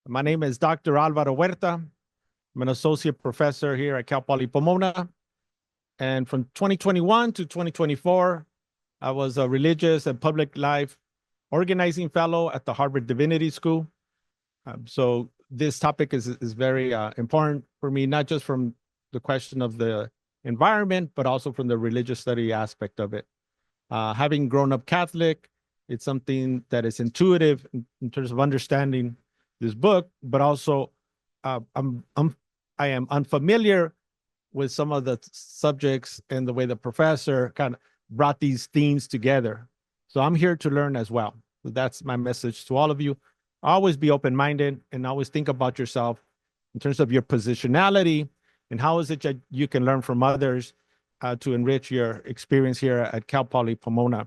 My name is Dr. Álvaro Huerta. I'm an associate professor here at Cal Poly Pomona. And from 2021 to 2024, I was a religious and public life organizing fellow at the Harvard Divinity School. So this topic is very important for me, not just from the question of the environment, but also from the religious study aspect of it. Having grown up Catholic, it's something that is intuitive in terms of understanding this book, but also I am unfamiliar with some of the subjects and the way the professor kind of brought these themes together. So I'm here to learn as well. So that's my message to all of you. Always be open-minded and always think about yourself in terms of your positionality and how is it that you can learn from others to enrich your experience here at Cal Poly Pomona.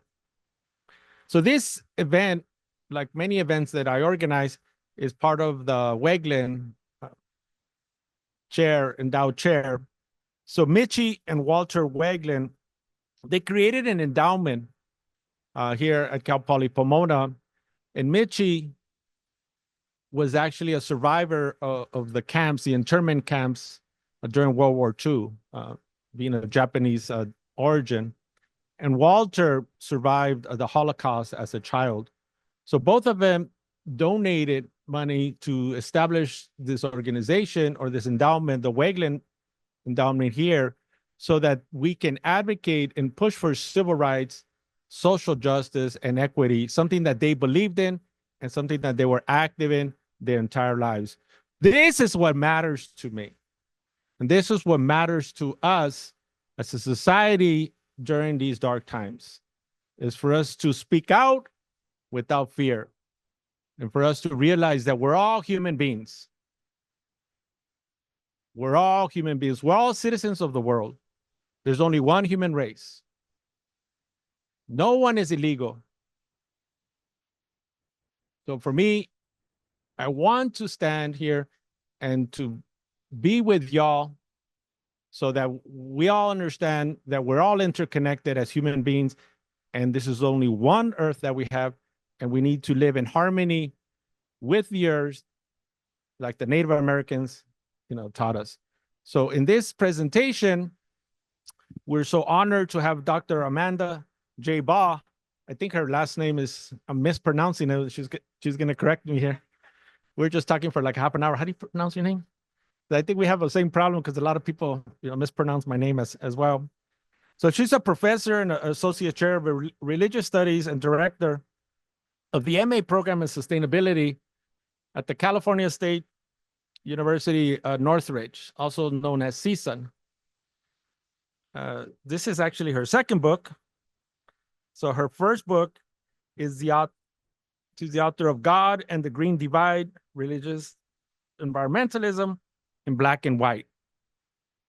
So this event, like many events that I organize, is part of the Weglyn Endowed chair. So Michi and Walter Weglyn, they created an endowment here at Cal Poly Pomona. And Michi was actually a survivor of the camps, the internment camps during World War II, being of Japanese origin. And Walter survived the Holocaust as a child. So both of them donated money to establish this organization or this endowment, the Weglyn Endowment here, so that we can advocate and push for civil rights, social justice, and equity, something that they believed in and something that they were active in their entire lives. This is what matters to me. And this is what matters to us as a society during these dark times, is for us to speak out without fear and for us to realize that we're all human beings. We're all human beings. We're all citizens of the world. There's only one human race. No one is illegal. So for me, I want to stand here and to be with y'all so that we all understand that we're all interconnected as human beings, and this is only one earth that we have, and we need to live in harmony with the earth, like the Native Americans, taught us. So in this presentation, we're so honored to have Dr. Amanda J. Baugh. I think her last name is, I'm mispronouncing it. She's going to correct me here. We're just talking for like half an hour. How do you pronounce your name? I think we have the same problem because a lot of people, mispronounce my name as well. So she's a professor and an associate chair of religious studies and director of the MA program in sustainability at the California State University, Northridge, also known as CSUN. This is actually her second book. So her first book is she's the author of God and the Green Divide, Religious Environmentalism in Black and White.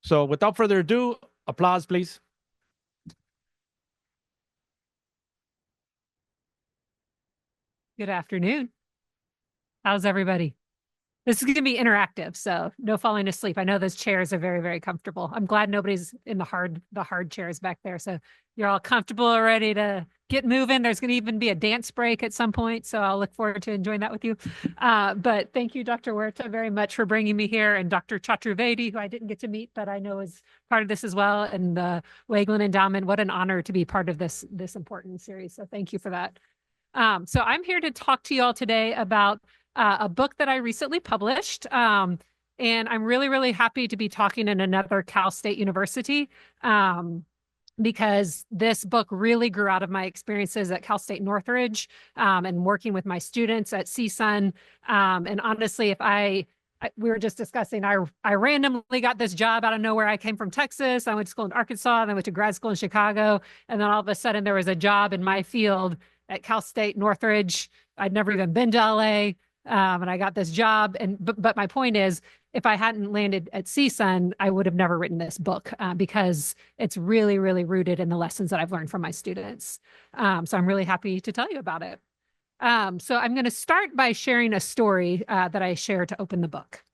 So without further ado, applause, please. Good afternoon. How's everybody? This is going to be interactive, so no falling asleep. I know those chairs are very, very comfortable. I'm glad nobody's in the hard chairs back there. So you're all comfortable, ready to get moving. There's going to even be a dance break at some point, so I'll look forward to enjoying that with you. But thank you, Dr. Huerta, very much for bringing me here, and Dr. Chaturvedi, who I didn't get to meet, but I know is part of this as well, and the Weglyn Endowment. What an honor to be part of this important series. So thank you for that. So I'm here to talk to you all today about a book that I recently published. And I'm really, really happy to be talking in another Cal State University because this book really grew out of my experiences at Cal State Northridge and working with my students at CSUN. And honestly, we were just discussing, I randomly got this job out of nowhere. I came from Texas. I went to school in Arkansas, then went to grad school in Chicago. And then all of a sudden there was a job in my field at Cal State Northridge. I'd never even been to LA. And I got this job. But my point is, if I hadn't landed at CSUN, I would have never written this book because it's really, really rooted in the lessons that I've learned from my students. So I'm really happy to tell you about it. So I'm going to start by sharing a story that I share to open the book.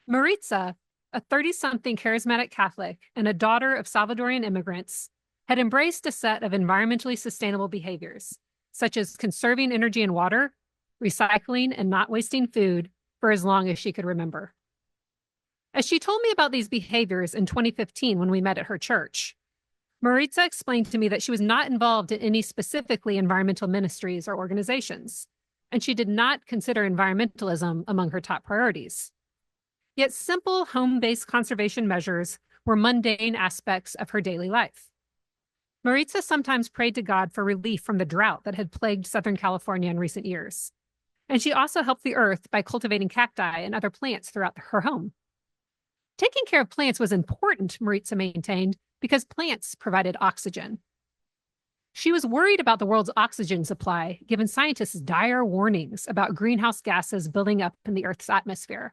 Maritza, a 30-something charismatic Catholic and a daughter of Salvadorian immigrants, had embraced a set of environmentally sustainable behaviors, such as conserving energy and water, recycling, and not wasting food for as long as she could remember. As she told me about these behaviors in 2015 when we met at her church, Maritza explained to me that she was not involved in any specifically environmental ministries or organizations, and she did not consider environmentalism among her top priorities. Yet simple home-based conservation measures were mundane aspects of her daily life. Maritza sometimes prayed to God for relief from the drought that had plagued Southern California in recent years. And she also helped the earth by cultivating cacti and other plants throughout her home. Taking care of plants was important, Maritza maintained, because plants provided oxygen. She was worried about the world's oxygen supply, given scientists' dire warnings about greenhouse gases building up in the Earth's atmosphere.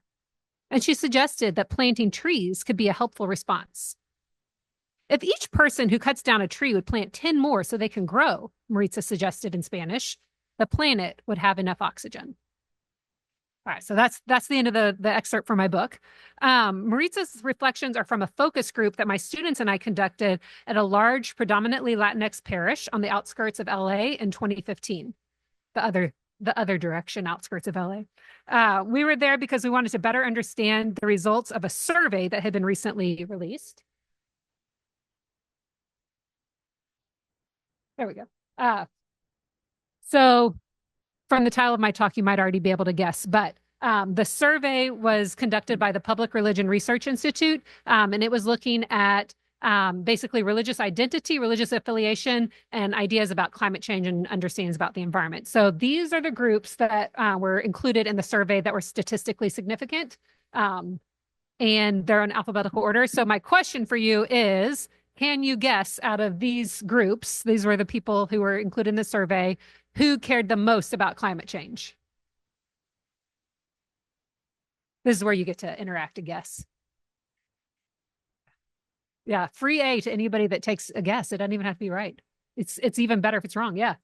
And she suggested that planting trees could be a helpful response. If each person who cuts down a tree would plant 10 more so they can grow, Maritza suggested in Spanish, the planet would have enough oxygen. All right, so that's the end of the excerpt from my book. Maritza's reflections are from a focus group that my students and I conducted at a large, predominantly Latinx parish on the outskirts of LA in 2015, the other direction, outskirts of LA. We were there because we wanted to better understand the results of a survey that had been recently released. There we go. So from the title of my talk, you might already be able to guess, but the survey was conducted by the Public Religion Research Institute, and it was looking at basically religious identity, religious affiliation, and ideas about climate change and understandings about the environment. So these are the groups that were included in the survey that were statistically significant, and they're in alphabetical order. So my question for you is, can you guess out of these groups, these were the people who were included in the survey, who cared the most about climate change? This is where you get to interact and guess. Yeah, free A to anybody that takes a guess. It doesn't even have to be right. It's even better if it's wrong. Yeah.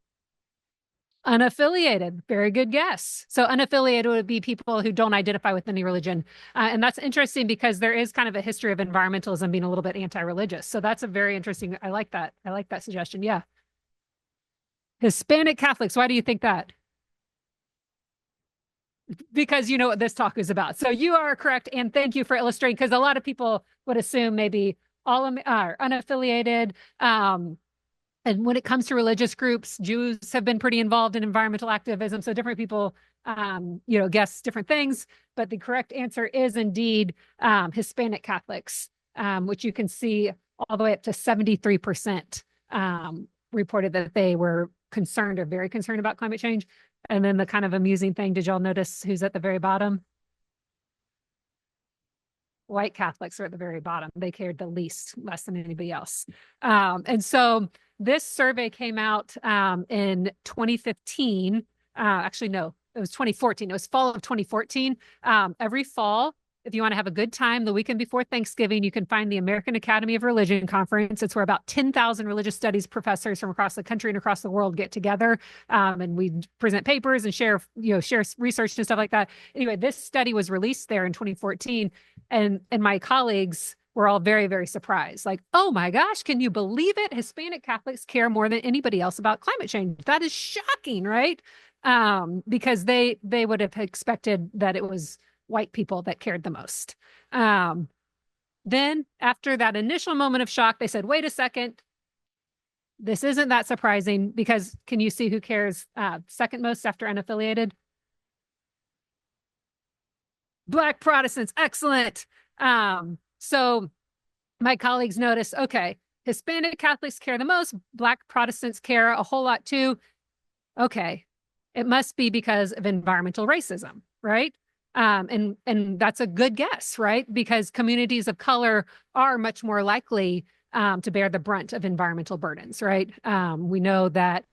Unaffiliated, very good guess. So unaffiliated would be people who don't identify with any religion. And that's interesting because there is kind of a history of environmentalism being a little bit anti-religious. So that's a very interesting, I like that. I like that suggestion. Yeah. Hispanic Catholics, why do you think that? Because you know what this talk is about. So you are correct. And thank you for illustrating, because a lot of people would assume maybe all are unaffiliated. And when it comes to religious groups, Jews have been pretty involved in environmental activism. So different people, guess different things. But the correct answer is indeed Hispanic Catholics, which you can see all the way up to 73% reported that they were concerned or very concerned about climate change. And then the kind of amusing thing, did y'all notice who's at the very bottom? White Catholics are at the very bottom. They cared the least, less than anybody else. And so this survey came out in 2015. Actually, no, it was 2014. It was fall of 2014. Every fall, if you want to have a good time, the weekend before Thanksgiving, you can find the American Academy of Religion Conference. It's where about 10,000 religious studies professors from across the country and across the world get together. And we present papers and share research and stuff like that. Anyway, this study was released there in 2014. And my colleagues were all very, very surprised. Like, oh my gosh, can you believe it? Hispanic Catholics care more than anybody else about climate change. That is shocking, right? Because they would have expected that it was white people that cared the most. Then after that initial moment of shock, they said, wait a second, this isn't that surprising, because can you see who cares second most after unaffiliated? Black Protestants, excellent. So my colleagues noticed, okay, Hispanic Catholics care the most, Black Protestants care a whole lot too. Okay, it must be because of environmental racism, right? And that's a good guess, right? Because communities of color are much more likely to bear the brunt of environmental burdens, right? We know that,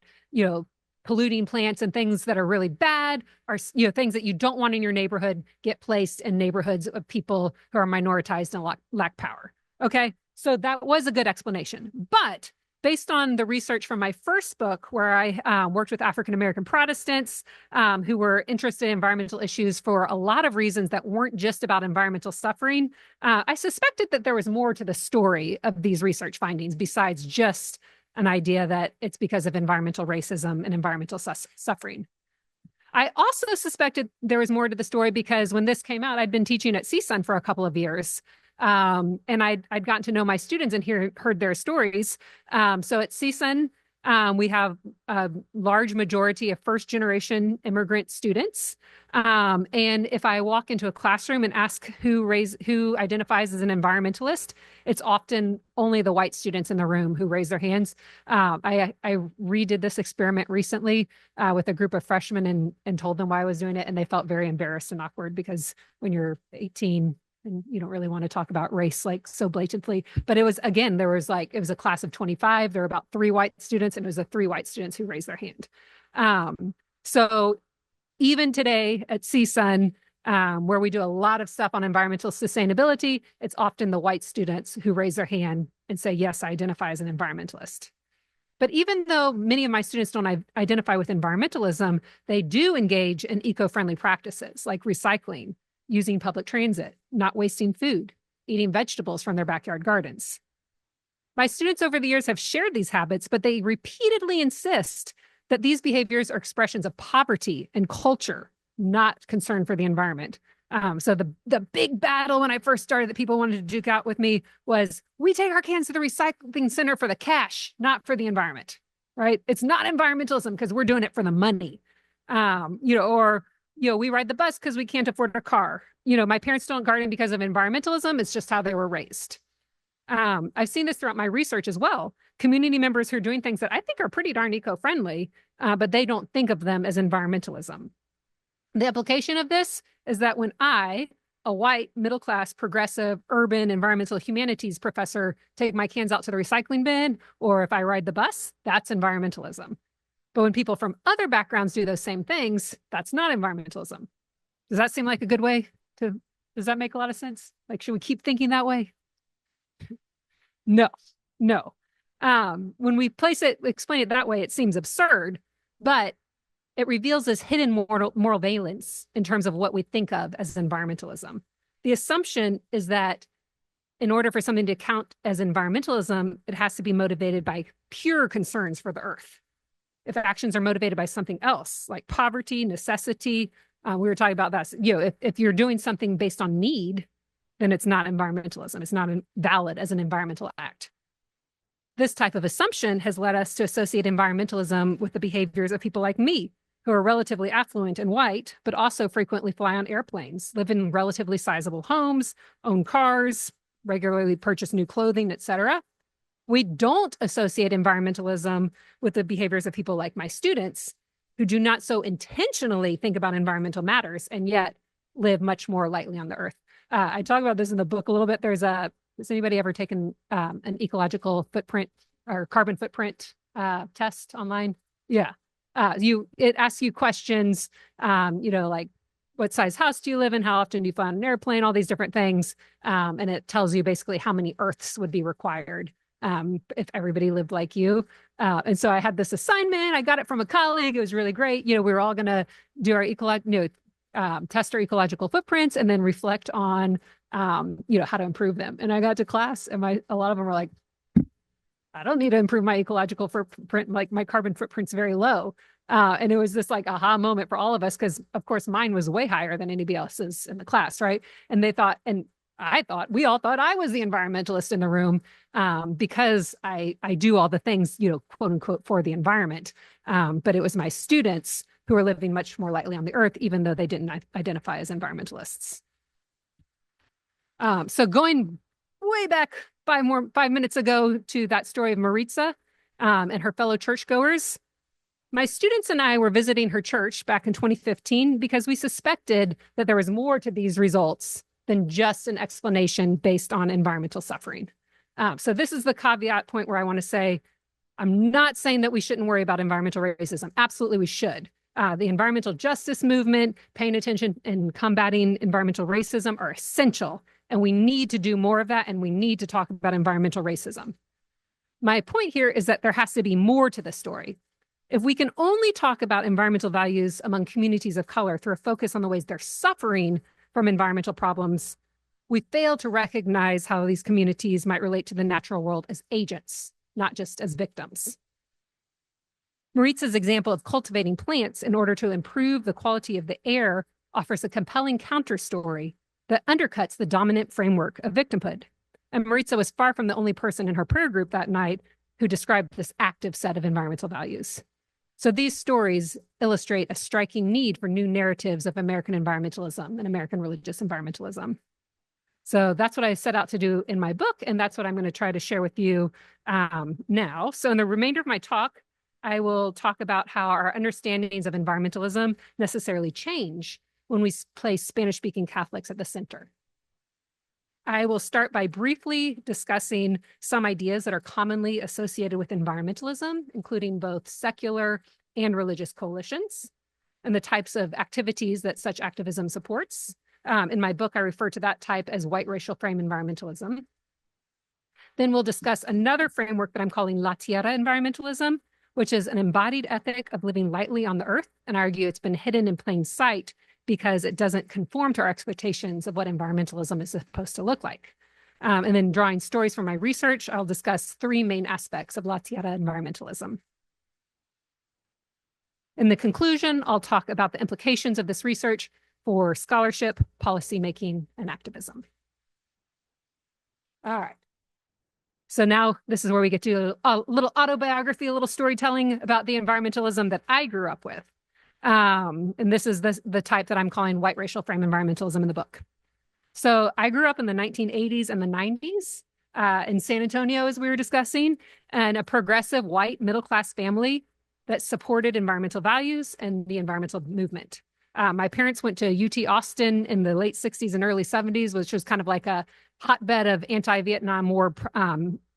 polluting plants and things that are really bad are, things that you don't want in your neighborhood get placed in neighborhoods of people who are minoritized and lack power. Okay, so that was a good explanation. But based on the research from my first book, where I worked with African-American Protestants who were interested in environmental issues for a lot of reasons that weren't just about environmental suffering, I suspected that there was more to the story of these research findings besides just an idea that it's because of environmental racism and environmental suffering. I also suspected there was more to the story because when this came out, I'd been teaching at CSUN for a couple of years. And I'd gotten to know my students and heard their stories. So at CSUN, we have a large majority of first-generation immigrant students. And if I walk into a classroom and ask who identifies as an environmentalist, it's often only the white students in the room who raise their hands. I redid this experiment recently with a group of freshmen and told them why I was doing it, and they felt very embarrassed and awkward because when you're 18 and you don't really want to talk about race like so blatantly. But it was, again, it was a class of 25. There were about 3 white students, and it was the 3 white students who raised their hand. So even today at CSUN, where we do a lot of stuff on environmental sustainability, it's often the white students who raise their hand and say, yes, I identify as an environmentalist. But even though many of my students don't identify with environmentalism, they do engage in eco-friendly practices like recycling, using public transit, not wasting food, eating vegetables from their backyard gardens. My students over the years have shared these habits, but they repeatedly insist that these behaviors are expressions of poverty and culture, not concern for the environment. So the big battle when I first started that people wanted to duke out with me was, we take our cans to the recycling center for the cash, not for the environment, right? It's not environmentalism because we're doing it for the money. We ride the bus because we can't afford a car. My parents don't garden because of environmentalism. It's just how they were raised. I've seen this throughout my research as well. Community members who are doing things that I think are pretty darn eco-friendly, but they don't think of them as environmentalism. The implication of this is that when I, a white, middle-class, progressive, urban, environmental humanities professor, take my cans out to the recycling bin, or if I ride the bus, that's environmentalism. But when people from other backgrounds do those same things, that's not environmentalism. Does that seem like a good way does that make a lot of sense? Like, should we keep thinking that way? No. When we explain it that way, it seems absurd, but it reveals this hidden moral valence in terms of what we think of as environmentalism. The assumption is that in order for something to count as environmentalism, it has to be motivated by pure concerns for the earth. If actions are motivated by something else, like poverty, necessity, we were talking about that. If you're doing something based on need, then it's not environmentalism. It's not valid as an environmental act. This type of assumption has led us to associate environmentalism with the behaviors of people like me, who are relatively affluent and white, but also frequently fly on airplanes, live in relatively sizable homes, own cars, regularly purchase new clothing, etc. We don't associate environmentalism with the behaviors of people like my students, who do not so intentionally think about environmental matters and yet live much more lightly on the earth. I talk about this in the book a little bit. Has anybody ever taken an ecological footprint or carbon footprint test online? Yeah. It asks you questions, like what size house do you live in? How often do you fly on an airplane? All these different things. And it tells you basically how many Earths would be required if everybody lived like you. And so I had this assignment. I got it from a colleague. It was really great. We were all going to do our test our ecological footprints and then reflect on, how to improve them. And I got to class and a lot of them were like, I don't need to improve my ecological footprint. Like my carbon footprint's very low. And it was this like aha moment for all of us, because of course mine was way higher than anybody else's in the class, right? And we all thought I was the environmentalist in the room because I do all the things, quote unquote, for the environment. But it was my students who are living much more lightly on the earth, even though they didn't identify as environmentalists. So going way back 5 minutes ago to that story of Maritza and her fellow churchgoers, my students and I were visiting her church back in 2015 because we suspected that there was more to these results than just an explanation based on environmental suffering. So this is the caveat point where I want to say, I'm not saying that we shouldn't worry about environmental racism. Absolutely, we should. The environmental justice movement, paying attention and combating environmental racism are essential. And we need to do more of that, and we need to talk about environmental racism. My point here is that there has to be more to the story. If we can only talk about environmental values among communities of color through a focus on the ways they're suffering from environmental problems, we fail to recognize how these communities might relate to the natural world as agents, not just as victims. Maritza's example of cultivating plants in order to improve the quality of the air offers a compelling counter story that undercuts the dominant framework of victimhood. And Maritza was far from the only person in her prayer group that night who described this active set of environmental values. So these stories illustrate a striking need for new narratives of American environmentalism and American religious environmentalism. So that's what I set out to do in my book, and that's what I'm going to try to share with you now. So in the remainder of my talk, I will talk about how our understandings of environmentalism necessarily change when we place Spanish-speaking Catholics at the center. I will start by briefly discussing some ideas that are commonly associated with environmentalism, including both secular and religious coalitions, and the types of activities that such activism supports. In my book, I refer to that type as white racial frame environmentalism. Then we'll discuss another framework that I'm calling La Tierra environmentalism, which is an embodied ethic of living lightly on the earth, and I argue it's been hidden in plain sight because it doesn't conform to our expectations of what environmentalism is supposed to look like. And then drawing stories from my research, I'll discuss three main aspects of La Tierra environmentalism. In the conclusion, I'll talk about the implications of this research for scholarship, policymaking, and activism. All right. So now this is where we get to a little autobiography, a little storytelling about the environmentalism that I grew up with. And this is the type that I'm calling white racial frame environmentalism in the book. So I grew up in the 1980s and the 90s in San Antonio, as we were discussing, and a progressive white middle-class family that supported environmental values and the environmental movement. My parents went to UT Austin in the late 60s and early 70s, which was kind of like a hotbed of anti-Vietnam War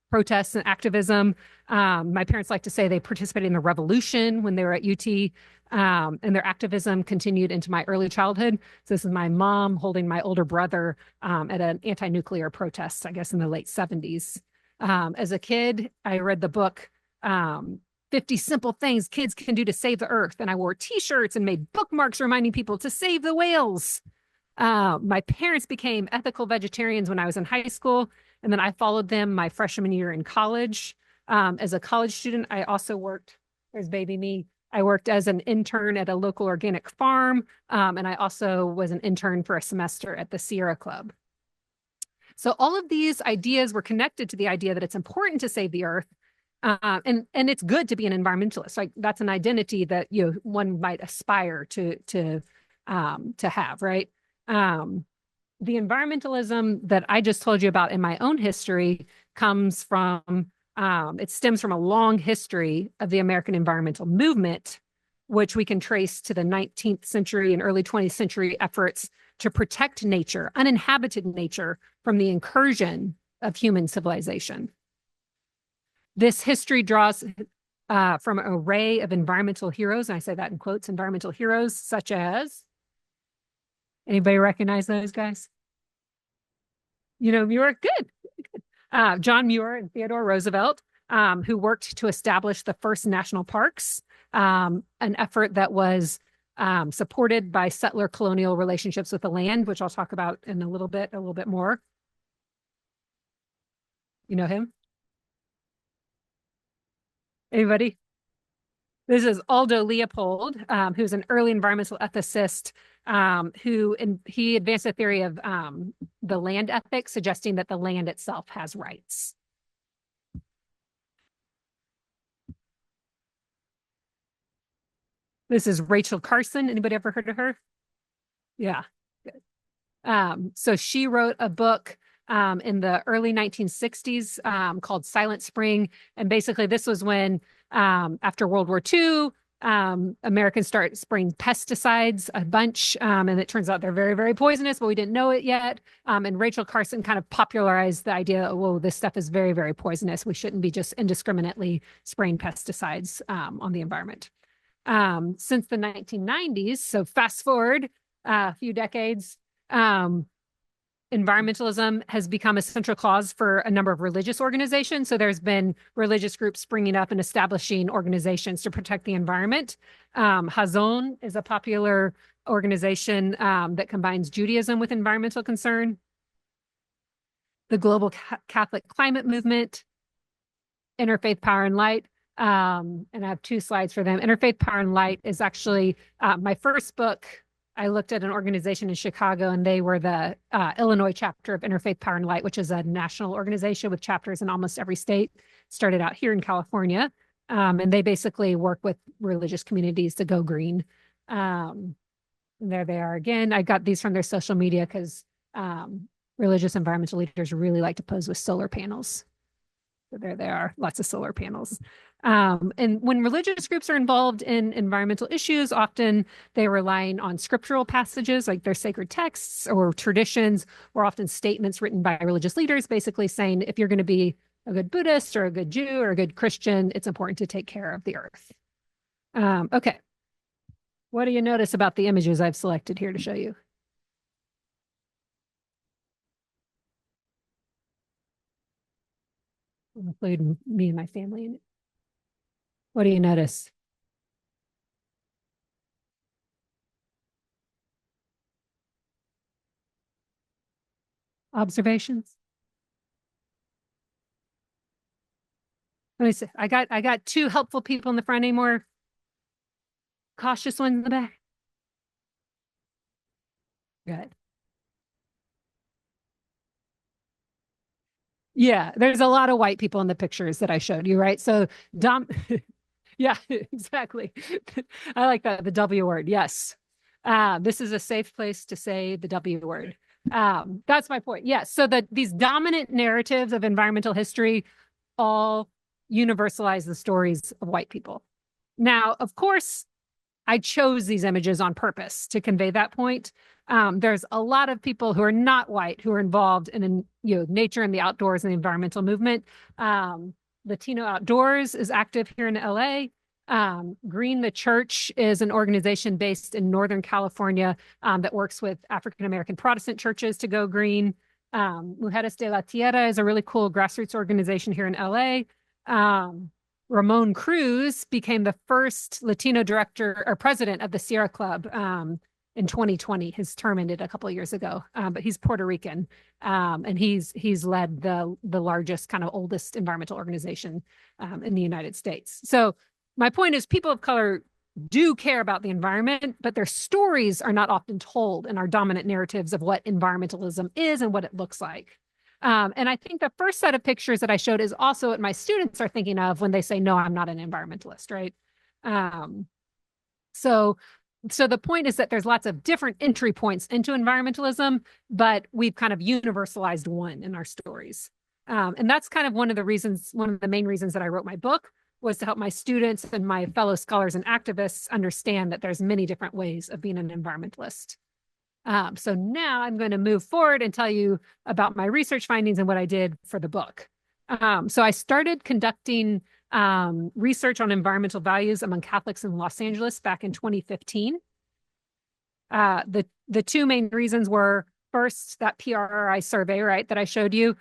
protests and activism. My parents like to say they participated in the revolution when they were at UT, and their activism continued into my early childhood. So this is my mom holding my older brother at an anti-nuclear protest, I guess, in the late 70s. As a kid, I read the book 50 Simple Things Kids Can Do to Save the Earth. And I wore t-shirts and made bookmarks reminding people to save the whales. My parents became ethical vegetarians when I was in high school, and then I followed them my freshman year in college. As a college student, I also worked, there's baby me, I worked as an intern at a local organic farm, and I also was an intern for a semester at the Sierra Club. So all of these ideas were connected to the idea that it's important to save the earth, and it's good to be an environmentalist. Like that's an identity that one might aspire to have, right? The environmentalism that I just told you about in my own history comes from, it stems from a long history of the American environmental movement, which we can trace to the 19th century and early 20th century efforts to protect nature, uninhabited nature, from the incursion of human civilization. This history draws from an array of environmental heroes, and I say that in quotes, environmental heroes such as, anybody recognize those guys? Muir, good. John Muir and Theodore Roosevelt, who worked to establish the first national parks, an effort that was supported by settler colonial relationships with the land, which I'll talk about in a little bit more. You know him? Anybody? This is Aldo Leopold, who's an early environmental ethicist, he advanced a theory of the land ethic, suggesting that the land itself has rights. This is Rachel Carson. Anybody ever heard of her? Yeah. Good. So she wrote a book in the early 1960s called Silent Spring. And basically this was when, after World War II, Americans start spraying pesticides a bunch, and it turns out they're very, very poisonous, but we didn't know it yet. And Rachel Carson kind of popularized the idea, whoa, this stuff is very, very poisonous. We shouldn't be just indiscriminately spraying pesticides on the environment. Since the 1990s, so fast forward a few decades, environmentalism has become a central cause for a number of religious organizations. So there's been religious groups springing up and establishing organizations to protect the environment. Hazon is a popular organization that combines Judaism with environmental concern. The Global Catholic Climate Movement, Interfaith Power and Light, And I have two slides for them. Interfaith Power and Light is actually my first book. I looked at an organization in Chicago, and they were the Illinois chapter of Interfaith Power and Light, which is a national organization with chapters in almost every state. Started out here in California, and they basically work with religious communities to go green. And there they are again. I got these from their social media because religious environmental leaders really like to pose with solar panels. So there they are, lots of solar panels. And when religious groups are involved in environmental issues, often they're relying on scriptural passages like their sacred texts or traditions, or often statements written by religious leaders, basically saying, if you're going to be a good Buddhist or a good Jew or a good Christian, it's important to take care of the earth. Okay. What do you notice about the images I've selected here to show you? I'll include me and my family in it. What do you notice? Observations? Let me see. I got two helpful people in the front. Any more cautious ones in the back? Good. Yeah, there's a lot of white people in the pictures that I showed you, right? So yeah, exactly. I like that, the W word. Yes. This is a safe place to say the W word. That's my point. Yes. So these dominant narratives of environmental history all universalize the stories of white people. Now, of course, I chose these images on purpose to convey that point. There's a lot of people who are not white who are involved in nature and the outdoors and the environmental movement. Latino Outdoors is active here in LA. Green the Church is an organization based in Northern California that works with African American Protestant churches to go green. Mujeres de la Tierra is a really cool grassroots organization here in LA. Ramon Cruz became the first Latino director or president of the Sierra Club in 2020. His term ended a couple of years ago, but he's Puerto Rican, and he's led the largest, kind of oldest environmental organization in the United States. So my point is, people of color do care about the environment, but their stories are not often told in our dominant narratives of what environmentalism is and what it looks like. And I think the first set of pictures that I showed is also what my students are thinking of when they say, no, I'm not an environmentalist, right? So the point is that there's lots of different entry points into environmentalism, but we've kind of universalized one in our stories. And that's kind of one of the main reasons that I wrote my book, was to help my students and my fellow scholars and activists understand that there's many different ways of being an environmentalist. So now I'm going to move forward and tell you about my research findings and what I did for the book. So I started conducting research on environmental values among Catholics in Los Angeles back in 2015. The two main reasons were, first, that PRRI survey, right, that I showed you.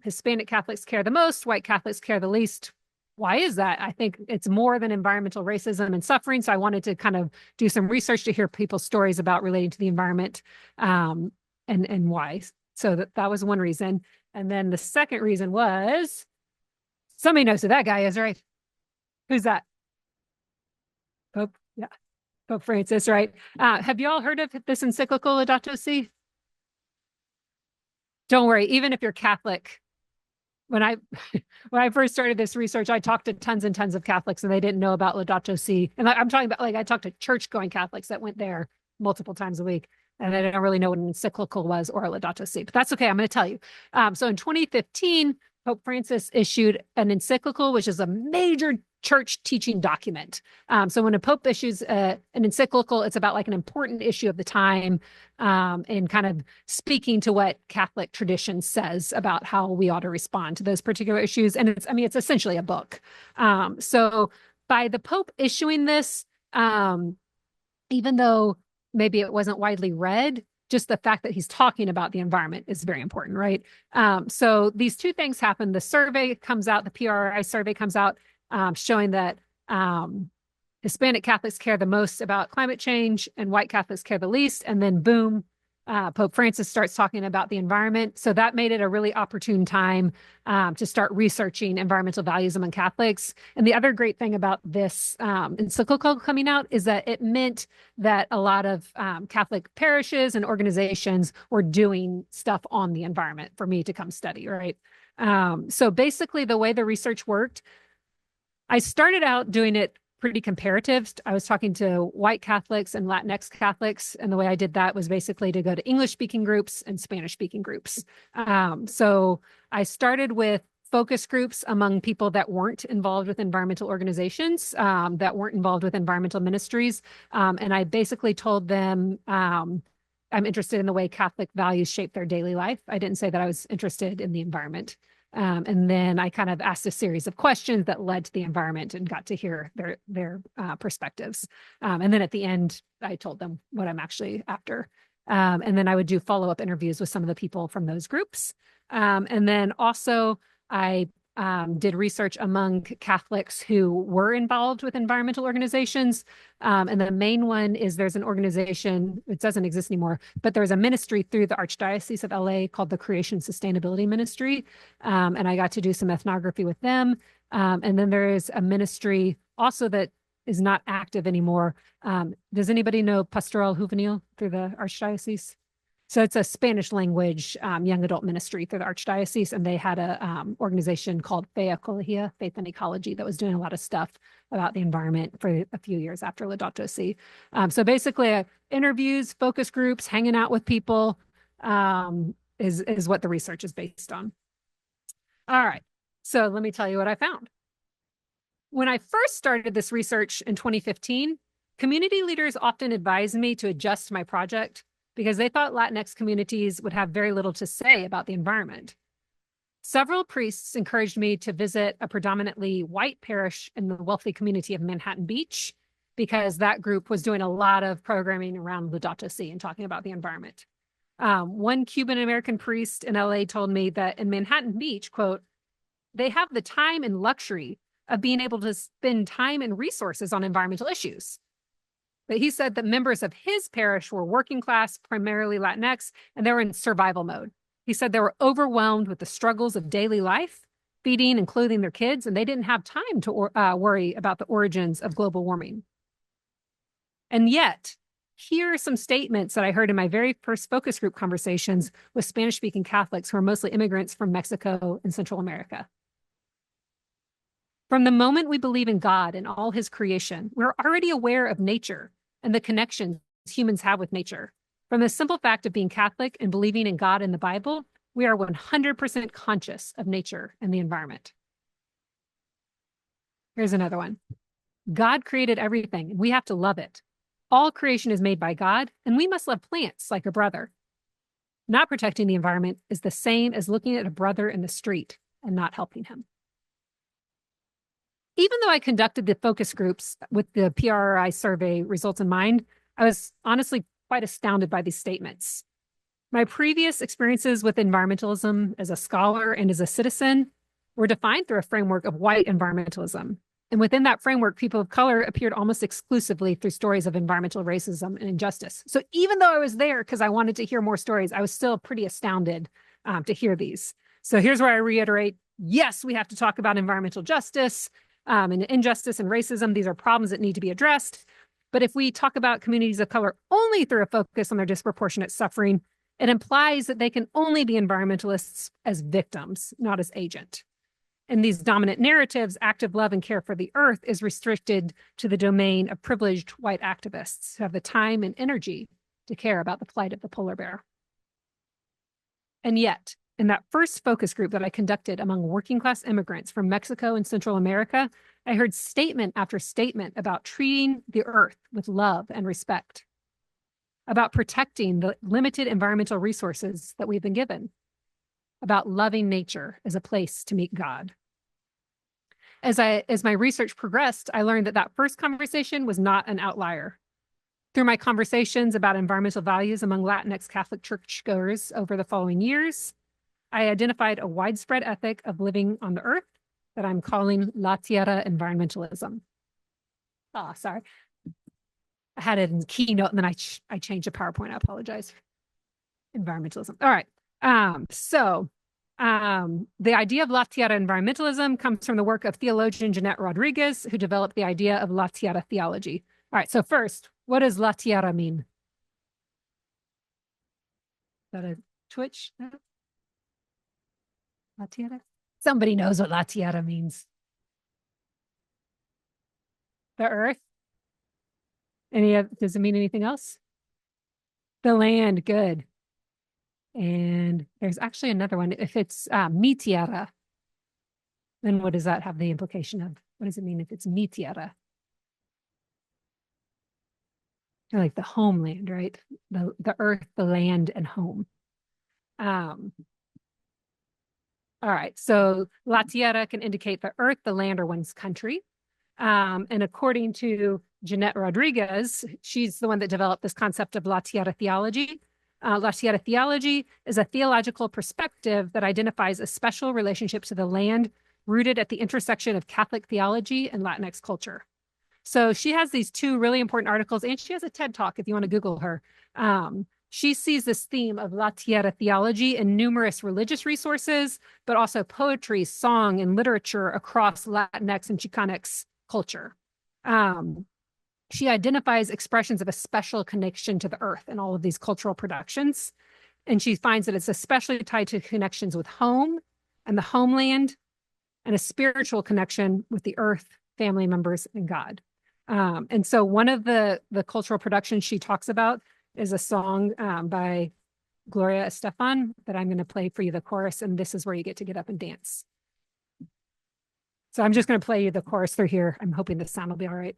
Hispanic Catholics care the most, white Catholics care the least. Why is that? I think it's more than environmental racism and suffering. So I wanted to kind of do some research to hear people's stories about relating to the environment and why. So that was one reason. And then the second reason was, somebody knows who that guy is, right? Who's that? Pope, yeah, Pope Francis, right? Have you all heard of this encyclical, Laudato Si? Don't worry, even if you're Catholic. When I first started this research, I talked to tons and tons of Catholics, and they didn't know about Laudato Si. And I'm talking about, like, I talked to church-going Catholics that went there multiple times a week, and they didn't really know what an encyclical was or a Laudato Si. But that's okay. I'm going to tell you. So in 2015, Pope Francis issued an encyclical, which is a major church teaching document. So when a pope issues an encyclical, it's about like an important issue of the time, and kind of speaking to what Catholic tradition says about how we ought to respond to those particular issues. And it's essentially a book. So by the Pope issuing this, even though maybe it wasn't widely read, just the fact that he's talking about the environment is very important, right? So these two things happen. The survey comes out, the PRI survey comes out, showing that Hispanic Catholics care the most about climate change and white Catholics care the least. And then boom, Pope Francis starts talking about the environment. So that made it a really opportune time to start researching environmental values among Catholics. And the other great thing about this encyclical coming out is that it meant that a lot of Catholic parishes and organizations were doing stuff on the environment for me to come study, right? So basically the way the research worked, I started out doing it pretty comparative. I was talking to white Catholics and Latinx Catholics, and the way I did that was basically to go to English-speaking groups and Spanish-speaking groups. So I started with focus groups among people that weren't involved with environmental organizations, that weren't involved with environmental ministries, and I basically told them I'm interested in the way Catholic values shape their daily life. I didn't say that I was interested in the environment. And then I kind of asked a series of questions that led to the environment and got to hear their perspectives. And then at the end, I told them what I'm actually after. And then I would do follow-up interviews with some of the people from those groups. And then also I did research among Catholics who were involved with environmental organizations. And the main one is there's an organization, it doesn't exist anymore, but there's a ministry through the Archdiocese of LA called the Creation Sustainability Ministry. And I got to do some ethnography with them. And then there is a ministry also that is not active anymore. Does anybody know Pastoral Juvenil through the Archdiocese? So it's a Spanish language young adult ministry through the Archdiocese, and they had a organization called Fe Ecología, Faith and Ecology, that was doing a lot of stuff about the environment for a few years after Laudato Si. So basically, interviews, focus groups, hanging out with people is what the research is based on. All right, so let me tell you what I found. When I first started this research in 2015, community leaders often advised me to adjust my project because they thought Latinx communities would have very little to say about the environment. Several priests encouraged me to visit a predominantly white parish in the wealthy community of Manhattan Beach because that group was doing a lot of programming around Laudato Si and talking about the environment. One Cuban-American priest in LA told me that in Manhattan Beach, quote, they have the time and luxury of being able to spend time and resources on environmental issues. But he said that members of his parish were working class, primarily Latinx, and they were in survival mode. He said they were overwhelmed with the struggles of daily life, feeding and clothing their kids, and they didn't have time to worry about the origins of global warming. And yet, here are some statements that I heard in my very first focus group conversations with Spanish-speaking Catholics who are mostly immigrants from Mexico and Central America. From the moment we believe in God and all his creation, we're already aware of nature and the connections humans have with nature. From the simple fact of being Catholic and believing in God and the Bible, we are 100% conscious of nature and the environment. Here's another one. God created everything, and we have to love it. All creation is made by God, and we must love plants like a brother. Not protecting the environment is the same as looking at a brother in the street and not helping him. Even though I conducted the focus groups with the PRI survey results in mind, I was honestly quite astounded by these statements. My previous experiences with environmentalism as a scholar and as a citizen were defined through a framework of white environmentalism. And within that framework, people of color appeared almost exclusively through stories of environmental racism and injustice. So even though I was there because I wanted to hear more stories, I was still pretty astounded to hear these. So here's where I reiterate, yes, we have to talk about environmental justice, and injustice and racism. These are problems that need to be addressed. But if we talk about communities of color only through a focus on their disproportionate suffering, it implies that they can only be environmentalists as victims, not as agent. In these dominant narratives, active love and care for the earth is restricted to the domain of privileged white activists who have the time and energy to care about the plight of the polar bear. And yet, in that first focus group that I conducted among working class immigrants from Mexico and Central America, I heard statement after statement about treating the earth with love and respect, about protecting the limited environmental resources that we've been given, about loving nature as a place to meet God. As my research progressed, I learned that that first conversation was not an outlier. Through my conversations about environmental values among Latinx Catholic churchgoers over the following years, I identified a widespread ethic of living on the earth that I'm calling La Tierra environmentalism. Oh, sorry. I had it in Keynote and then I changed the PowerPoint. I apologize. environmentalism. All right. The idea of La Tierra environmentalism comes from the work of theologian Jeanette Rodriguez, who developed the idea of La Tierra theology. All right. So first, what does La Tierra mean? Is that a twitch? La Tierra? Somebody knows what La Tierra means. The earth? Does it mean anything else? The land, good. And there's actually another one. If it's mi tierra, then what does that have the implication of? What does it mean if it's mi tierra? Like the homeland, right? The earth, the land, and home. All right, so La Tierra can indicate the earth, the land, or one's country. And according to Jeanette Rodriguez, she's the one that developed this concept of La Tierra theology. La Tierra theology is a theological perspective that identifies a special relationship to the land rooted at the intersection of Catholic theology and Latinx culture. So she has these two really important articles, and she has a TED Talk if you want to Google her. She sees this theme of La Tierra theology in numerous religious resources, but also poetry, song, and literature across Latinx and Chicanx culture. She identifies expressions of a special connection to the earth in all of these cultural productions. And she finds that it's especially tied to connections with home and the homeland and a spiritual connection with the earth, family members, and God. And so one of the cultural productions she talks about is a song by Gloria Estefan that I'm going to play for you the chorus, and this is where you get to get up and dance. So I'm just going to play you the chorus through here. I'm hoping the sound will be all right.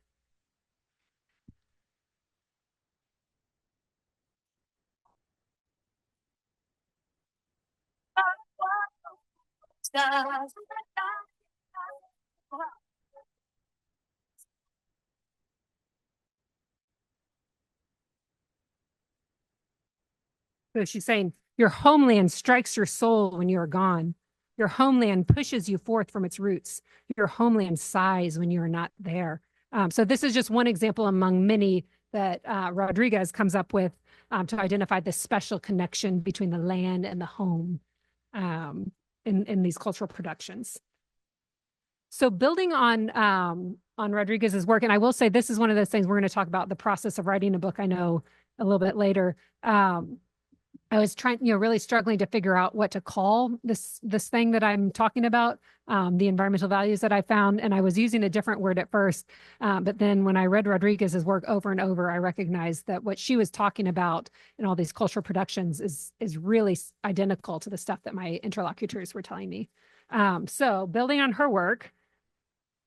So she's saying, your homeland strikes your soul when you are gone. Your homeland pushes you forth from its roots. Your homeland sighs when you are not there. So this is just one example among many that Rodriguez comes up with to identify the special connection between the land and the home in these cultural productions. So building on Rodriguez's work, and I will say this is one of those things we're going to talk about the process of writing a book, I know, a little bit later. I was trying, really struggling to figure out what to call this thing that I'm talking about, the environmental values that I found. And I was using a different word at first. But then when I read Rodriguez's work over and over, I recognized that what she was talking about in all these cultural productions is really identical to the stuff that my interlocutors were telling me. So building on her work,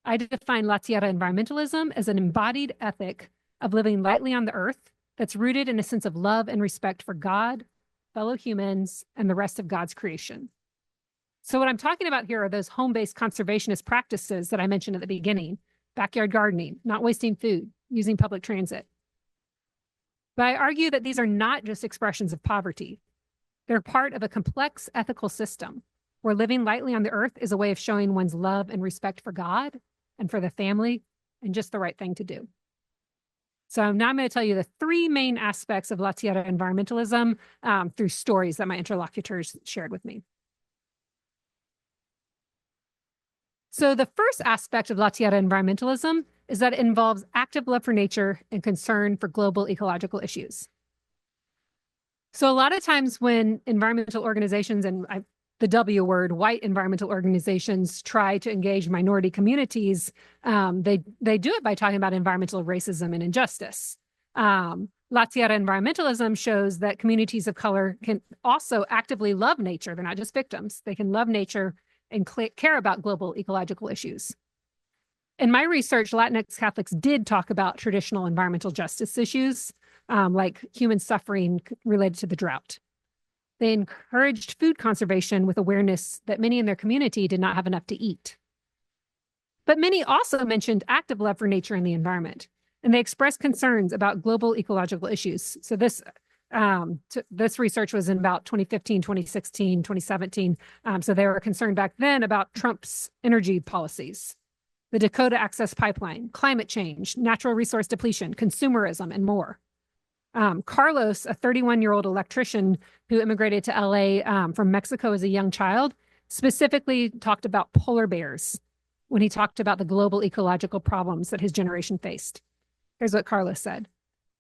I define La Tierra environmentalism as an embodied ethic of living lightly on the earth that's rooted in a sense of love and respect for God, fellow humans, and the rest of God's creation. So what I'm talking about here are those home-based conservationist practices that I mentioned at the beginning: backyard gardening, not wasting food, using public transit. But I argue that these are not just expressions of poverty. They're part of a complex ethical system where living lightly on the earth is a way of showing one's love and respect for God and for the family, and just the right thing to do. So now I'm going to tell you the three main aspects of La Tierra environmentalism through stories that my interlocutors shared with me. So the first aspect of La Tierra environmentalism is that it involves active love for nature and concern for global ecological issues. So a lot of times when environmental organizations, and the W word, white environmental organizations, try to engage minority communities, they do it by talking about environmental racism and injustice. La Tierra environmentalism shows that communities of color can also actively love nature. They're not just victims. They can love nature and care about global ecological issues. In my research, Latinx Catholics did talk about traditional environmental justice issues, like human suffering related to the drought. They encouraged food conservation with awareness that many in their community did not have enough to eat. But many also mentioned active love for nature and the environment, and they expressed concerns about global ecological issues. So this research was in about 2015, 2016, 2017. So they were concerned back then about Trump's energy policies, the Dakota Access Pipeline, climate change, natural resource depletion, consumerism, and more. Carlos, a 31-year-old electrician who immigrated to LA from Mexico as a young child, specifically talked about polar bears when he talked about the global ecological problems that his generation faced. Here's what Carlos said.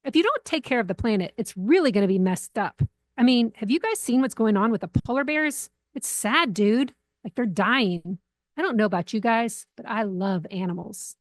If you don't take care of the planet, it's really going to be messed up. I mean, have you guys seen what's going on with the polar bears? It's sad, dude. Like, they're dying. I don't know about you guys, but I love animals.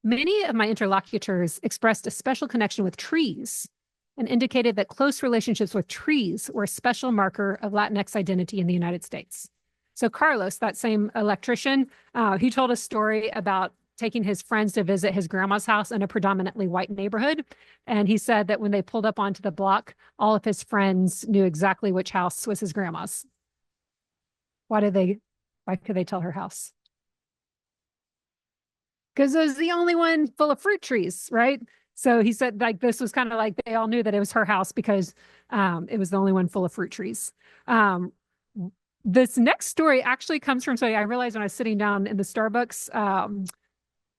Many of my interlocutors expressed a special connection with trees and indicated that close relationships with trees were a special marker of Latinx identity in the United States. So Carlos, that same electrician, he told a story about taking his friends to visit his grandma's house in a predominantly white neighborhood. And he said that when they pulled up onto the block, all of his friends knew exactly which house was his grandma's. Why could they tell her house? Because it was the only one full of fruit trees, right? So he said, like, this was kind of like they all knew that it was her house because it was the only one full of fruit trees. This next story actually comes from somebody I realized when I was sitting down in the Starbucks.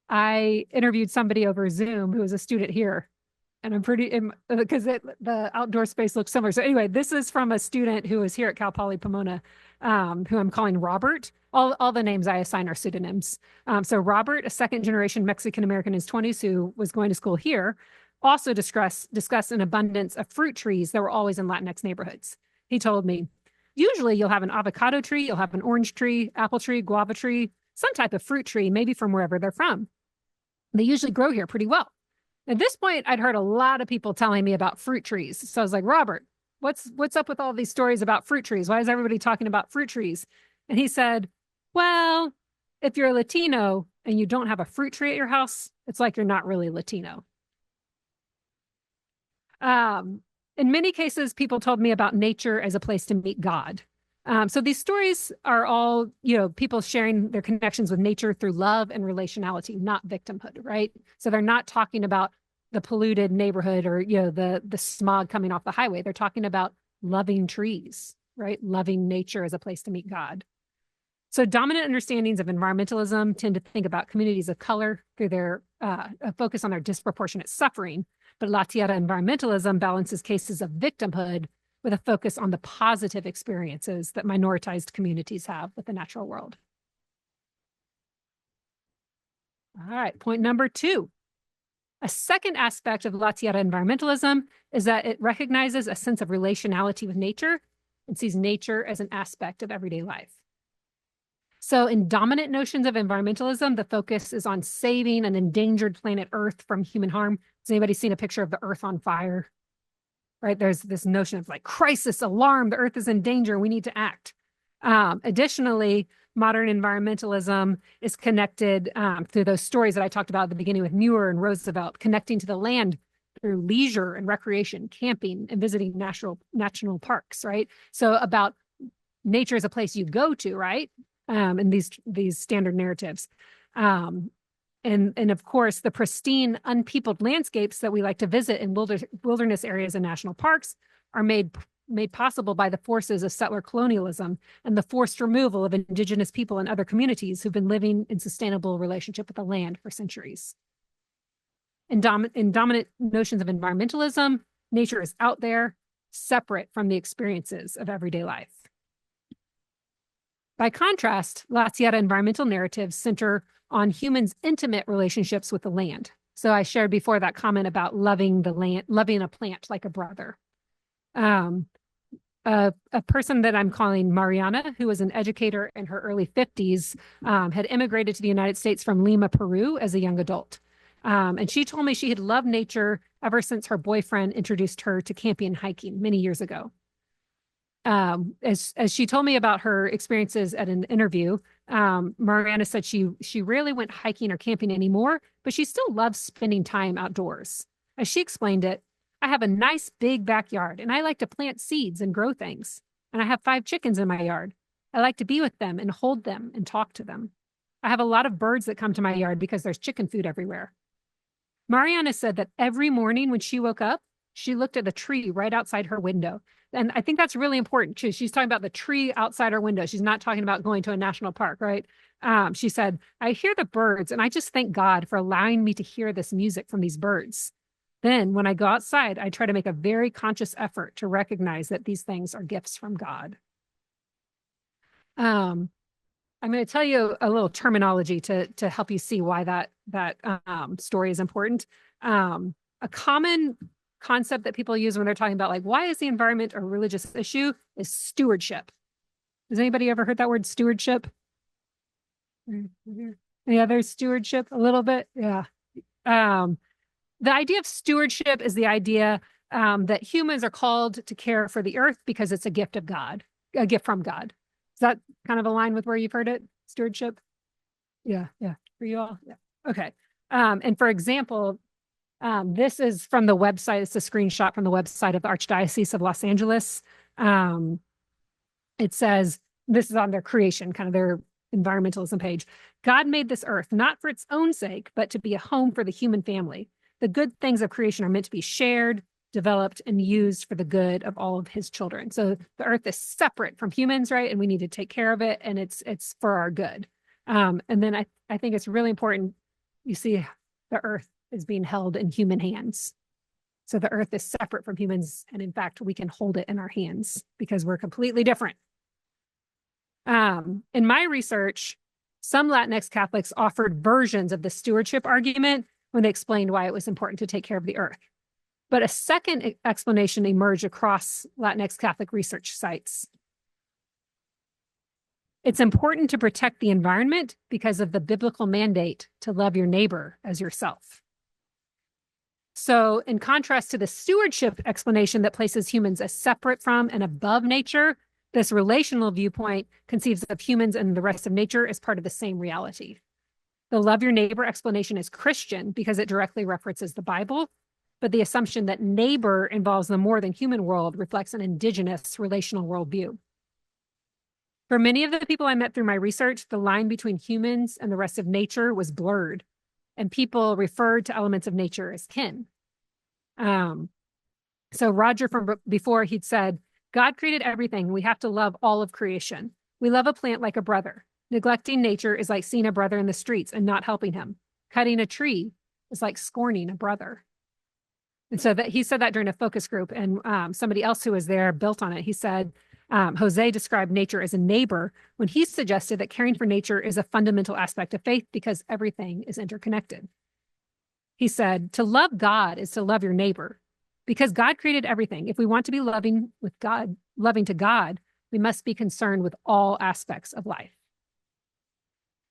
I interviewed somebody over Zoom who was a student here, and I'm pretty, because the outdoor space looks similar. So anyway, this is from a student who was here at Cal Poly Pomona, who I'm calling Robert. All the names I assign are pseudonyms. So Robert, a second-generation Mexican-American in his 20s who was going to school here, also discussed an abundance of fruit trees that were always in Latinx neighborhoods. He told me, usually you'll have an avocado tree, you'll have an orange tree, apple tree, guava tree, some type of fruit tree, maybe from wherever they're from. They usually grow here pretty well. At this point, I'd heard a lot of people telling me about fruit trees. So I was like, Robert, what's up with all these stories about fruit trees? Why is everybody talking about fruit trees? And he said, well, if you're a Latino and you don't have a fruit tree at your house, it's like you're not really Latino. In many cases, people told me about nature as a place to meet God. So these stories are all, people sharing their connections with nature through love and relationality, not victimhood, right? So they're not talking about the polluted neighborhood or, the smog coming off the highway. They're talking about loving trees, right? Loving nature as a place to meet God. So dominant understandings of environmentalism tend to think about communities of color through their focus on their disproportionate suffering. But La Tierra environmentalism balances cases of victimhood with a focus on the positive experiences that minoritized communities have with the natural world. All right, point number 2. A second aspect of La Tierra environmentalism is that it recognizes a sense of relationality with nature and sees nature as an aspect of everyday life. So in dominant notions of environmentalism, the focus is on saving an endangered planet Earth from human harm. Has anybody seen a picture of the Earth on fire? Right, there's this notion of like crisis, alarm, the Earth is in danger, we need to act. Additionally, modern environmentalism is connected through those stories that I talked about at the beginning with Muir and Roosevelt, connecting to the land through leisure and recreation, camping, and visiting national parks, right? So about nature as a place you go to, right? In these standard narratives. And of course, the pristine, unpeopled landscapes that we like to visit in wilderness areas and national parks are made possible by the forces of settler colonialism and the forced removal of indigenous people and other communities who've been living in sustainable relationship with the land for centuries. In dominant notions of environmentalism, nature is out there, separate from the experiences of everyday life. By contrast, La Tierra environmental narratives center on humans' intimate relationships with the land. So I shared before that comment about loving the land, loving a plant like a brother. A person that I'm calling Mariana, who was an educator in her early 50s, had immigrated to the United States from Lima, Peru as a young adult. And she told me she had loved nature ever since her boyfriend introduced her to camping and hiking many years ago. As she told me about her experiences at an interview, Mariana said she rarely went hiking or camping anymore, but she still loves spending time outdoors. As she explained it, I have a nice big backyard and I like to plant seeds and grow things. And I have 5 chickens in my yard. I like to be with them and hold them and talk to them. I have a lot of birds that come to my yard because there's chicken food everywhere. Mariana said that every morning when she woke up, she looked at the tree right outside her window. And I think that's really important too. She's talking about the tree outside her window. She's not talking about going to a national park, right? She said, I hear the birds and I just thank God for allowing me to hear this music from these birds. Then when I go outside, I try to make a very conscious effort to recognize that these things are gifts from God. I'm going to tell you a little terminology to help you see why that story is important. A common concept that people use when they're talking about like, why is the environment a religious issue, is stewardship. Has anybody ever heard that word, stewardship? Any other stewardship? A little bit? Yeah. The idea of stewardship is the idea that humans are called to care for the earth because it's a gift of God, a gift from God. Does that kind of align with where you've heard it? Stewardship? Yeah. For you all? Yeah. Okay. And for example, this is from the website. It's a screenshot from the website of the Archdiocese of Los Angeles. It says, this is on their creation, kind of their environmentalism page. God made this earth not for its own sake, but to be a home for the human family. The good things of creation are meant to be shared, developed, and used for the good of all of his children. So the earth is separate from humans, right? And we need to take care of it, and it's for our good. And then I think it's really important, you see the earth is being held in human hands. So the earth is separate from humans, and in fact, we can hold it in our hands because we're completely different. In my research, some Latinx Catholics offered versions of the stewardship argument when they explained why it was important to take care of the earth. But a second explanation emerged across Latinx Catholic research sites. It's important to protect the environment because of the biblical mandate to love your neighbor as yourself. So in contrast to the stewardship explanation that places humans as separate from and above nature, this relational viewpoint conceives of humans and the rest of nature as part of the same reality. The love your neighbor explanation is Christian because it directly references the Bible, but the assumption that neighbor involves the more than human world reflects an indigenous relational worldview. For many of the people I met through my research, the line between humans and the rest of nature was blurred, and people referred to elements of nature as kin. So Roger from before, he'd said, God created everything. We have to love all of creation. We love a plant like a brother. Neglecting nature is like seeing a brother in the streets and not helping him. Cutting a tree is like scorning a brother. And so that he said that during a focus group, and somebody else who was there built on it. He said, Jose described nature as a neighbor when he suggested that caring for nature is a fundamental aspect of faith because everything is interconnected. He said, to love God is to love your neighbor because God created everything. If we want to be loving to God, we must be concerned with all aspects of life.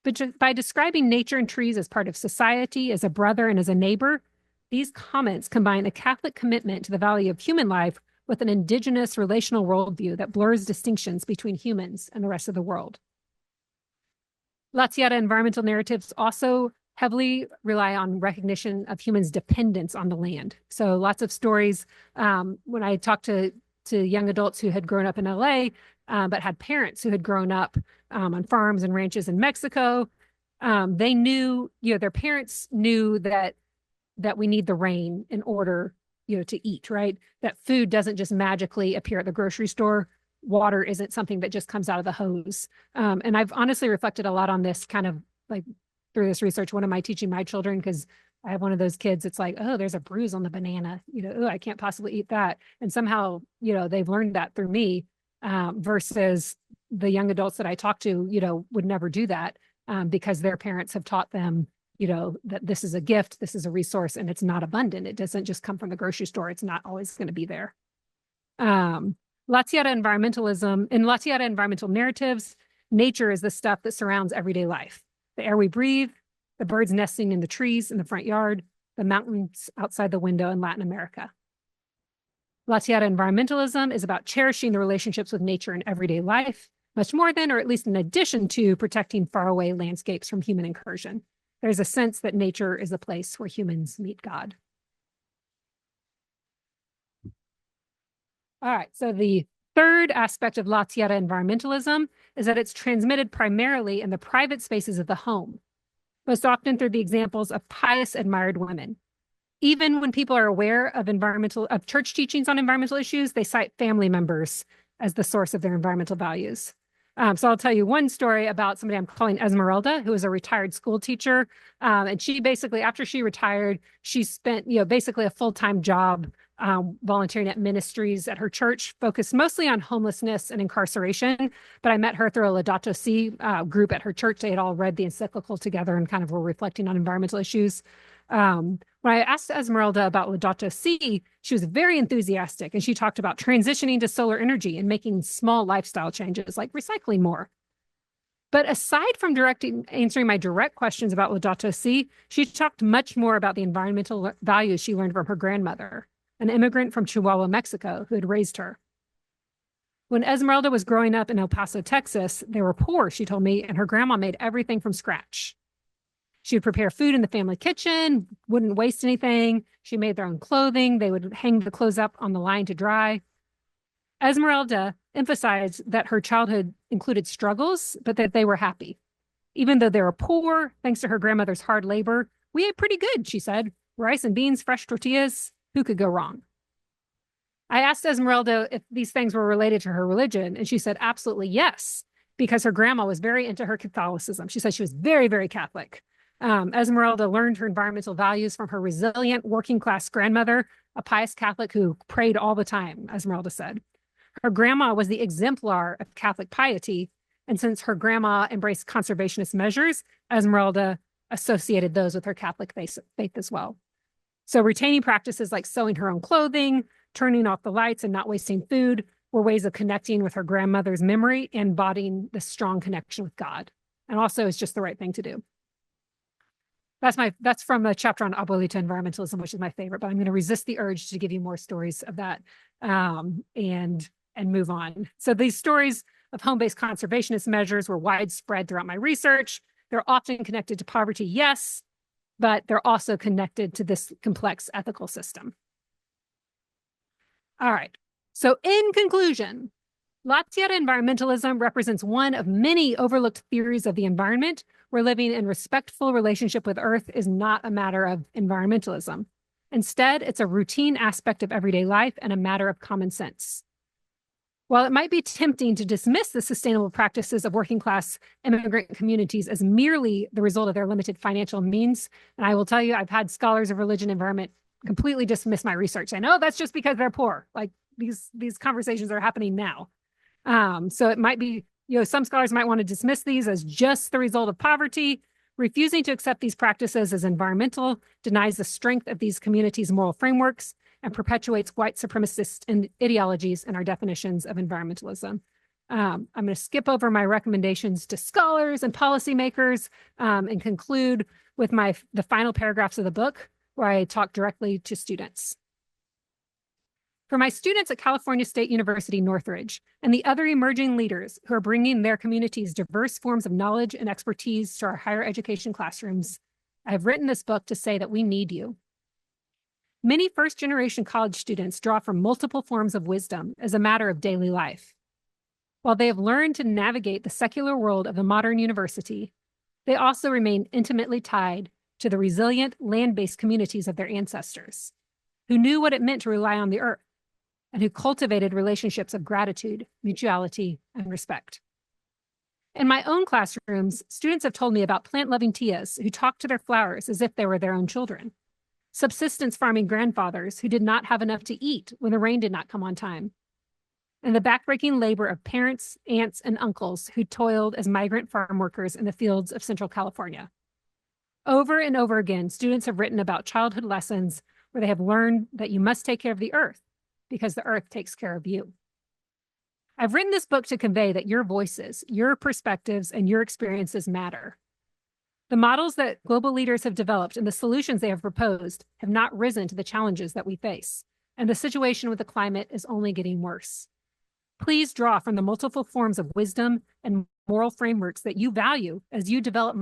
But by describing nature and trees as part of society, as a brother, and as a neighbor, these comments combine a Catholic commitment to the value of human life with an indigenous relational worldview that blurs distinctions between humans and the rest of the world. Latiata environmental narratives also heavily rely on recognition of humans' dependence on the land. So lots of stories, when I talked to young adults who had grown up in LA, but had parents who had grown up on farms and ranches in Mexico, they knew, their parents knew that we need the rain in order, to eat, right? That food doesn't just magically appear at the grocery store. Water isn't something that just comes out of the hose. And I've honestly reflected a lot on this kind of like through this research. What am I teaching my children? Because I have one of those kids, it's like, oh, there's a bruise on the banana, oh, I can't possibly eat that. And somehow, they've learned that through me, versus the young adults that I talk to, would never do that, because their parents have taught them, that this is a gift, this is a resource, and it's not abundant. It doesn't just come from the grocery store. It's not always going to be there. Latiata environmentalism, in Latiata environmental narratives, nature is the stuff that surrounds everyday life. The air we breathe, the birds nesting in the trees in the front yard, the mountains outside the window in Latin America. Latiata environmentalism is about cherishing the relationships with nature in everyday life, much more than, or at least in addition to, protecting faraway landscapes from human incursion. There's a sense that nature is a place where humans meet God. All right, so the third aspect of Latiata environmentalism is that it's transmitted primarily in the private spaces of the home, most often through the examples of pious, admired women. Even when people are aware of church teachings on environmental issues, they cite family members as the source of their environmental values. So I'll tell you one story about somebody I'm calling Esmeralda, who is a retired school teacher. And she basically, after she retired, she spent, basically a full-time job volunteering at ministries at her church, focused mostly on homelessness and incarceration. But I met her through a Laudato Si group at her church. They had all read the encyclical together and kind of were reflecting on environmental issues. When I asked Esmeralda about Laudato Si, she was very enthusiastic, and she talked about transitioning to solar energy and making small lifestyle changes like recycling more. But aside from answering my direct questions about Laudato Si, she talked much more about the environmental values she learned from her grandmother, an immigrant from Chihuahua, Mexico, who had raised her. When Esmeralda was growing up in El Paso, Texas, they were poor, she told me, and her grandma made everything from scratch. She would prepare food in the family kitchen, wouldn't waste anything. She made their own clothing. They would hang the clothes up on the line to dry. Esmeralda emphasized that her childhood included struggles, but that they were happy. Even though they were poor, thanks to her grandmother's hard labor, we ate pretty good, she said. Rice and beans, fresh tortillas, who could go wrong? I asked Esmeralda if these things were related to her religion, and she said absolutely yes, because her grandma was very into her Catholicism. She said she was very, very Catholic. Esmeralda learned her environmental values from her resilient working-class grandmother, a pious Catholic who prayed all the time, Esmeralda said. Her grandma was the exemplar of Catholic piety, and since her grandma embraced conservationist measures, Esmeralda associated those with her Catholic faith as well. So retaining practices like sewing her own clothing, turning off the lights, and not wasting food were ways of connecting with her grandmother's memory and embodying this strong connection with God. And also, it's just the right thing to do. That's from a chapter on Abuelita environmentalism, which is my favorite, but I'm going to resist the urge to give you more stories of that and move on. So these stories of home-based conservationist measures were widespread throughout my research. They're often connected to poverty, yes, but they're also connected to this complex ethical system. All right. So in conclusion, Latinx environmentalism represents one of many overlooked theories of the environment where living in respectful relationship with Earth is not a matter of environmentalism. Instead, it's a routine aspect of everyday life and a matter of common sense. While it might be tempting to dismiss the sustainable practices of working-class immigrant communities as merely the result of their limited financial means, and I will tell you, I've had scholars of religion and environment completely dismiss my research. I know that's just because they're poor. Like these conversations are happening now. So it might be, some scholars might want to dismiss these as just the result of poverty. Refusing to accept these practices as environmental denies the strength of these communities' moral frameworks and perpetuates white supremacist ideologies in our definitions of environmentalism. I'm going to skip over my recommendations to scholars and policymakers and conclude with the final paragraphs of the book where I talk directly to students. For my students at California State University, Northridge, and the other emerging leaders who are bringing their communities diverse forms of knowledge and expertise to our higher education classrooms, I have written this book to say that we need you. Many first-generation college students draw from multiple forms of wisdom as a matter of daily life. While they have learned to navigate the secular world of the modern university, they also remain intimately tied to the resilient land-based communities of their ancestors, who knew what it meant to rely on the earth, and who cultivated relationships of gratitude, mutuality, and respect. In my own classrooms, students have told me about plant-loving tias who talked to their flowers as if they were their own children, subsistence farming grandfathers who did not have enough to eat when the rain did not come on time, and the backbreaking labor of parents, aunts, and uncles who toiled as migrant farm workers in the fields of Central California. Over and over again, students have written about childhood lessons where they have learned that you must take care of the earth because the earth takes care of you. I've written this book to convey that your voices, your perspectives, and your experiences matter. The models that global leaders have developed and the solutions they have proposed have not risen to the challenges that we face, and the situation with the climate is only getting worse. Please draw from the multiple forms of wisdom and moral frameworks that you value as you develop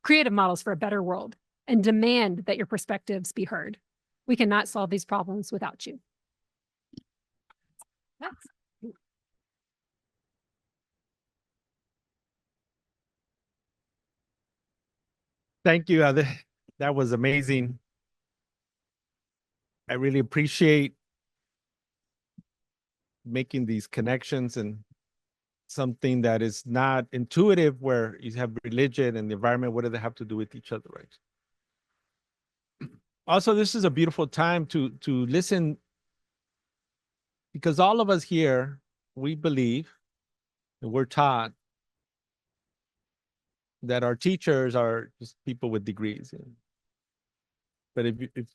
creative models for a better world, and demand that your perspectives be heard. We cannot solve these problems without you. Thank you. That was amazing. I really appreciate making these connections and something that is not intuitive, where you have religion and the environment. What do they have to do with each other, right? Also, this is a beautiful time to listen, because all of us here, we believe and we're taught that our teachers are just people with degrees. But if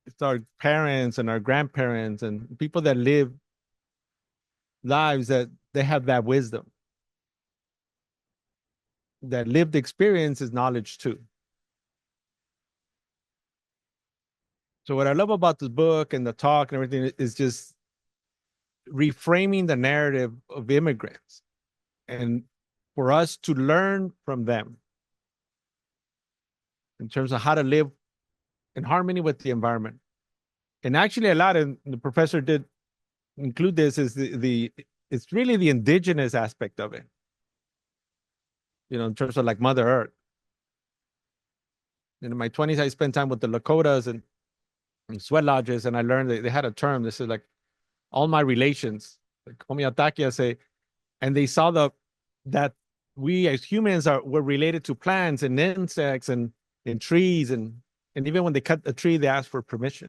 it's our parents and our grandparents and people that live lives that they have that wisdom, that lived experience is knowledge too. So what I love about this book and the talk and everything is just reframing the narrative of immigrants, and for us to learn from them in terms of how to live in harmony with the environment. And actually a lot, and the professor did include this, is it's really the indigenous aspect of it, in terms of like Mother Earth. In my 20s, I spent time with the Lakotas and sweat lodges, and I learned that they had a term. This is like all my relations, like homeotakia say, and they saw that we as humans were related to plants and insects and trees, and even when they cut a tree, they ask for permission.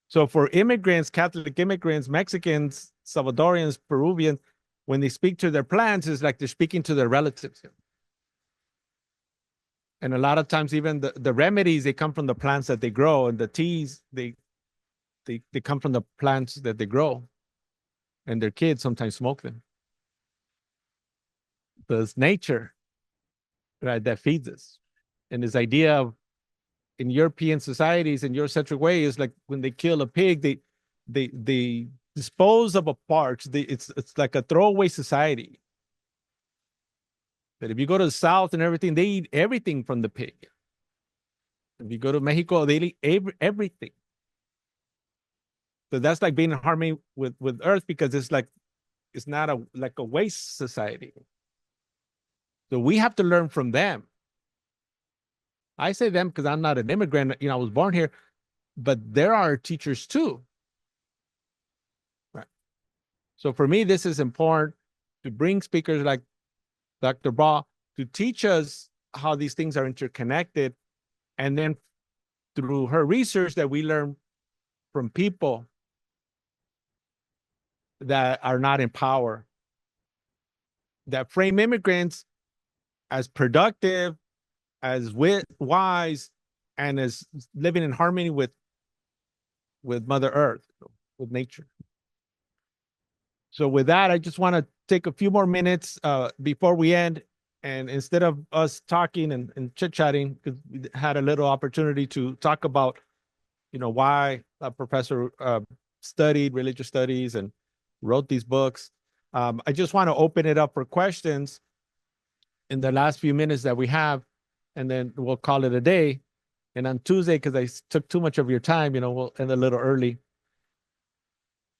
So for immigrants, Catholic immigrants, Mexicans, Salvadorians, Peruvians, when they speak to their plants, it's like they're speaking to their relatives. And a lot of times, even the remedies, they come from the plants that they grow, and the teas, they come from the plants that they grow, and their kids sometimes smoke them. So it's nature, right, that feeds us. And this idea of, in European societies, in Eurocentric way, is like when they kill a pig, they dispose of a part. It's like a throwaway society. But if you go to the South and everything, they eat everything from the pig. If you go to Mexico, they eat everything. So that's like being in harmony with Earth, because it's not like a waste society. So we have to learn from them. I say them because I'm not an immigrant. I was born here, but there are teachers too. Right. So for me, this is important, to bring speakers like Dr. Baugh to teach us how these things are interconnected. And then through her research, that we learn from people that are not in power, that frame immigrants as productive, as wise, and as living in harmony with Mother Earth, with nature. So with that, I just want to take a few more minutes before we end. And instead of us talking and chit-chatting, because we had a little opportunity to talk about, why a professor studied religious studies and wrote these books, I just want to open it up for questions in the last few minutes that we have, and then we'll call it a day. And on Tuesday, because I took too much of your time, we'll end a little early.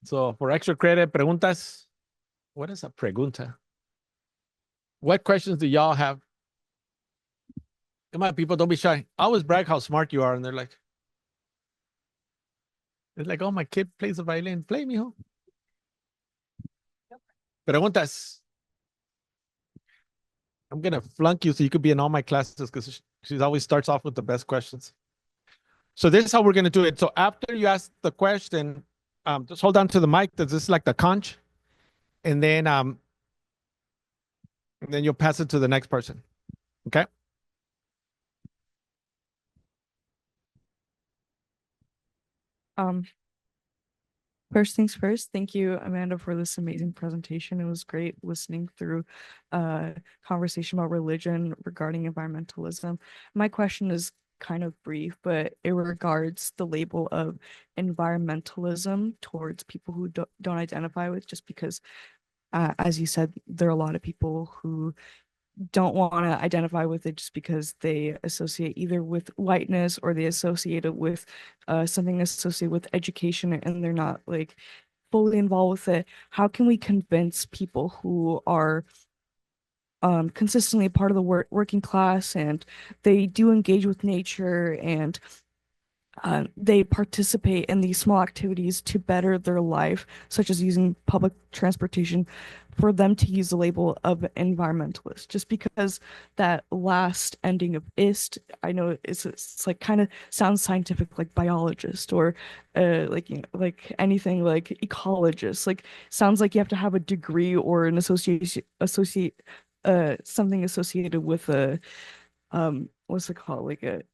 So for extra credit, preguntas. What is a pregunta? What questions do y'all have? Come on, people, don't be shy. I always brag how smart you are, and they're like, it's like, oh, my kid plays the violin. Play, mijo. Preguntas. I'm gonna flunk you so you could be in all my classes, because she always starts off with the best questions. So this is how we're gonna do it. So after you ask the question, just hold on to the mic. This is like the conch, and then you'll pass it to the next person. Okay. First things first, thank you, Amanda, for this amazing presentation. It was great listening through a conversation about religion regarding environmentalism. My question is kind of brief, but it regards the label of environmentalism towards people who don't identify with, just because, as you said, there are a lot of people who don't want to identify with it just because they associate either with whiteness, or they associate it with something associated with education, and they're not like fully involved with it. How can we convince people who are consistently part of the working class, and they do engage with nature, and they participate in these small activities to better their life, such as using public transportation, for them to use the label of environmentalist. Just because that last ending of ist, I know it's like kind of sounds scientific, like biologist, or like, you know, like anything like ecologist. Like sounds like you have to have a degree or an something associated with a what's it called,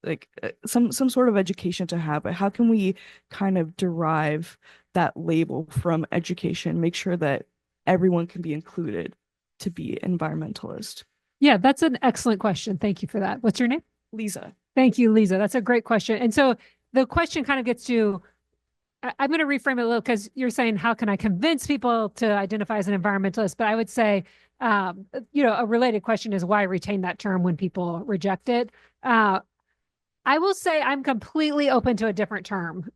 like some sort of education to have. But how can we kind of derive that label from education, make sure that everyone can be included to be environmentalist? Yeah, that's an excellent question. Thank you for that. What's your name? Lisa. Thank you, Lisa. That's a great question. And so the question kind of gets to, I'm going to reframe it a little, because you're saying, how can I convince people to identify as an environmentalist? But I would say, you know, a related question is why retain that term when people reject it? I will say I'm completely open to a different term.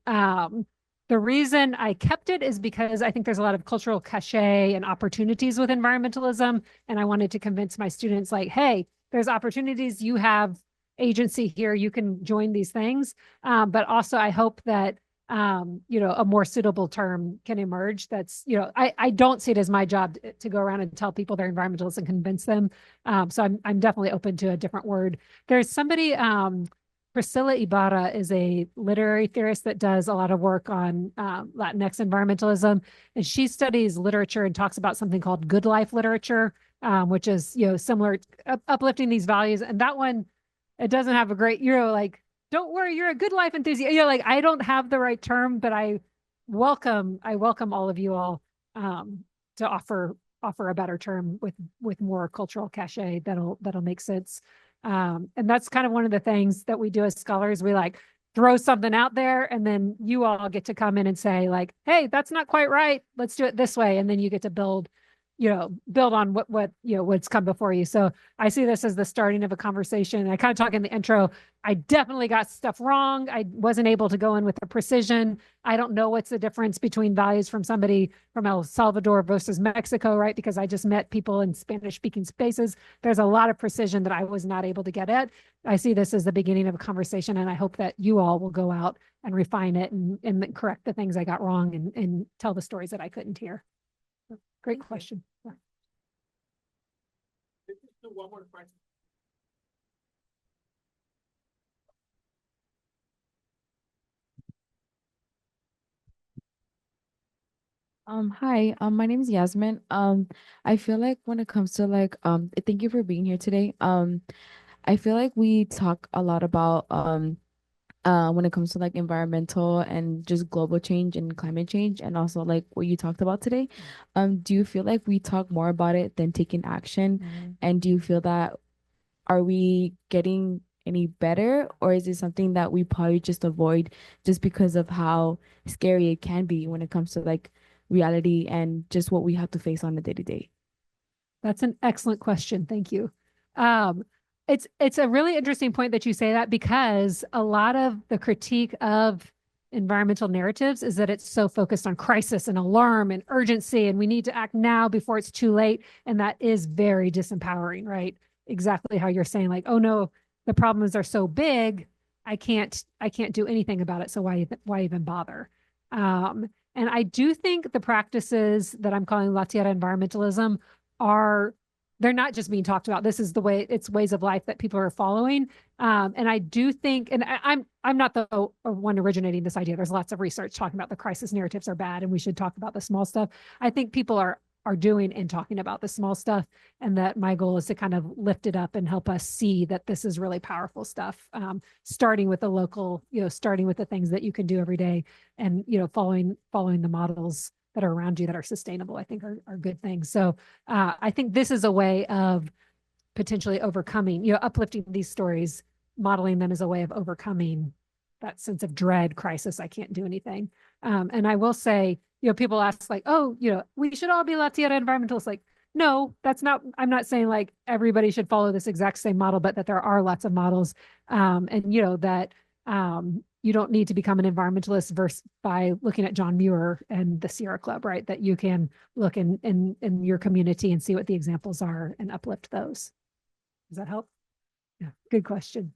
The reason I kept it is because I think there's a lot of cultural cachet and opportunities with environmentalism. And I wanted to convince my students, like, hey, there's opportunities, you have agency here, you can join these things. But also I hope that, you know, a more suitable term can emerge. That's, you know, I don't see it as my job to go around and tell people they're environmentalists and convince them. So I'm definitely open to a different word. There's somebody, Priscilla Ibarra is a literary theorist that does a lot of work on Latinx environmentalism, and she studies literature and talks about something called good life literature, which is, you know, similar, uplifting these values. And that one, it doesn't have a great, you know, like, don't worry, you're a good life enthusiast. You know, like, I don't have the right term, but I welcome all of you all to offer a better term with more cultural cachet that'll make sense. And that's kind of one of the things that we do as scholars. We like throw something out there, and then you all get to come in and say, like, hey, that's not quite right, let's do it this way. And then you get to build on what you know, what's come before you. So I see this as the starting of a conversation. I kind of talk in the intro, I definitely got stuff wrong. I wasn't able to go in with the precision. I don't know what's the difference between values from somebody from El Salvador versus Mexico, right? Because I just met people in Spanish speaking spaces. There's a lot of precision that I was not able to get at. I see this as the beginning of a conversation, and I hope that you all will go out and refine it and correct the things I got wrong and tell the stories that I couldn't hear. Great question. Yeah. One more question. Hi, my name is Yasmin. I feel like when it comes to like, thank you for being here today. I feel like we talk a lot about, when it comes to like environmental and just global change and climate change, and also like what you talked about today. Do you feel like we talk more about it than taking action? Mm-hmm. And do you feel that, are we getting any better, or is it something that we probably just avoid just because of how scary it can be when it comes to like reality and just what we have to face on a day-to-day? That's an excellent question. Thank you. It's a really interesting point that you say that, because a lot of the critique of environmental narratives is that it's so focused on crisis and alarm and urgency, and we need to act now before it's too late. And that is very disempowering, right? Exactly how you're saying, like, oh no, the problems are so big, I can't do anything about it. So why even bother? And I do think the practices that I'm calling La Tierra environmentalism they're not just being talked about. This is the way, it's ways of life that people are following. And I do think, and I'm not the one originating this idea. There's lots of research talking about the crisis narratives are bad and we should talk about the small stuff. I think people are doing and talking about the small stuff, and that my goal is to kind of lift it up and help us see that this is really powerful stuff. Starting with the local, starting with the things that you can do every day, and following the models that are around you that are sustainable, I think are good things. So I think this is a way of potentially overcoming, uplifting these stories, modeling them as a way of overcoming that sense of dread, crisis, I can't do anything. And I will say, people ask like, oh, we should all be La Tierra environmentalists. Like, no, that's not, I'm not saying like everybody should follow this exact same model, but that there are lots of models. And that you don't need to become an environmentalist by looking at John Muir and the Sierra Club, right? That you can look in your community and see what the examples are and uplift those. Does that help? Yeah, good question.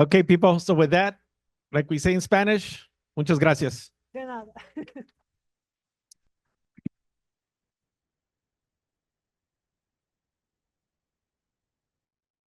Okay, people. So with that, like we say in Spanish, muchas gracias. De nada.